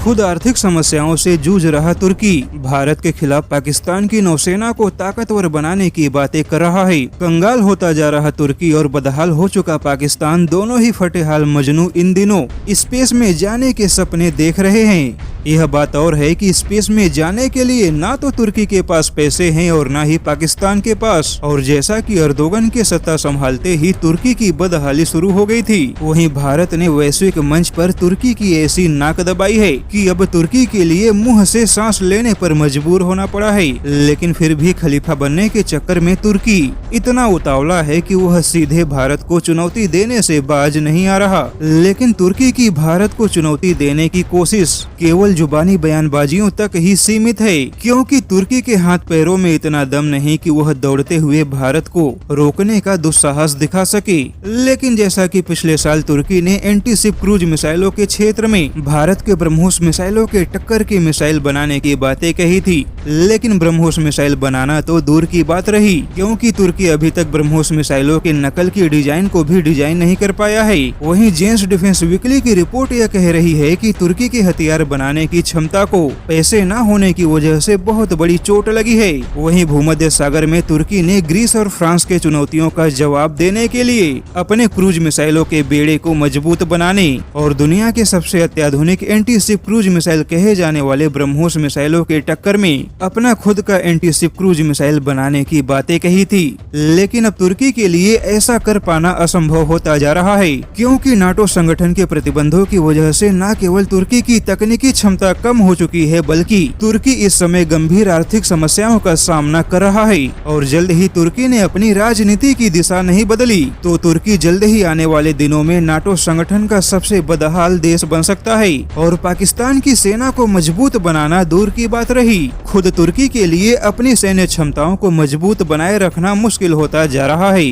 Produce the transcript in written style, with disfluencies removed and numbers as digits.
खुद आर्थिक समस्याओं से जूझ रहा तुर्की भारत के खिलाफ पाकिस्तान की नौसेना को ताकतवर बनाने की बातें कर रहा है। कंगाल होता जा रहा तुर्की और बदहाल हो चुका पाकिस्तान दोनों ही फटेहाल मजनू इन दिनों स्पेस में जाने के सपने देख रहे हैं। यह बात और है कि स्पेस में जाने के लिए ना तो तुर्की के पास पैसे हैं और ना ही पाकिस्तान के पास। और जैसा कि अर्दोगन के सत्ता संभालते ही तुर्की की बदहाली शुरू हो गई थी, वहीं भारत ने वैश्विक मंच पर तुर्की की ऐसी नाक दबाई है कि अब तुर्की के लिए मुंह से सांस लेने पर मजबूर होना पड़ा है। लेकिन फिर भी खलीफा बनने के चक्कर में तुर्की इतना उतावला है कि वह सीधे भारत को चुनौती देने से बाज नहीं आ रहा। लेकिन तुर्की की भारत को चुनौती देने की कोशिश केवल जुबानी बयानबाजियों तक ही सीमित है, क्योंकि तुर्की के हाथ पैरों में इतना दम नहीं कि वह दौड़ते हुए भारत को रोकने का दुस्साहस दिखा सके। लेकिन जैसा कि पिछले साल तुर्की ने एंटी शिप क्रूज मिसाइलों के क्षेत्र में भारत के ब्रह्मोस मिसाइलों के टक्कर की मिसाइल बनाने की बातें कही थी, लेकिन ब्रह्मोस मिसाइल बनाना तो दूर की बात रही, क्योंकि तुर्की अभी तक ब्रह्मोस मिसाइलों के नकल की डिजाइन को भी डिजाइन नहीं कर पाया है। वहीं जेम्स डिफेंस वीकली की रिपोर्ट यह कह रही है कि तुर्की के हथियार बनाने की क्षमता को पैसे न होने की वजह से बहुत बड़ी चोट लगी है। वहीं भूमध्य सागर में तुर्की ने ग्रीस और फ्रांस के चुनौतियों का जवाब देने के लिए अपने क्रूज मिसाइलों के बेड़े को मजबूत बनाने और दुनिया के सबसे अत्याधुनिक एंटी शिप क्रूज मिसाइल कहे जाने वाले ब्रह्मोस मिसाइलों के टक्कर में अपना खुद का एंटी शिप क्रूज मिसाइल बनाने की बातें कही थी। लेकिन अब तुर्की के लिए ऐसा कर पाना असंभव होता जा रहा है, क्योंकि नाटो संगठन के प्रतिबंधों की वजह से न केवल तुर्की की तकनीकी क्षमता कम हो चुकी है, बल्कि तुर्की इस समय गंभीर आर्थिक समस्याओं का सामना कर रहा है। और जल्द ही तुर्की ने अपनी राजनीति की दिशा नहीं बदली तो तुर्की जल्द ही आने वाले दिनों में नाटो संगठन का सबसे बदहाल देश बन सकता है। और पाकिस्तान की सेना को मजबूत बनाना दूर की बात रही, खुद तुर्की के लिए अपनी सैन्य क्षमताओं को मजबूत बनाए रखना मुश्किल होता जा रहा है।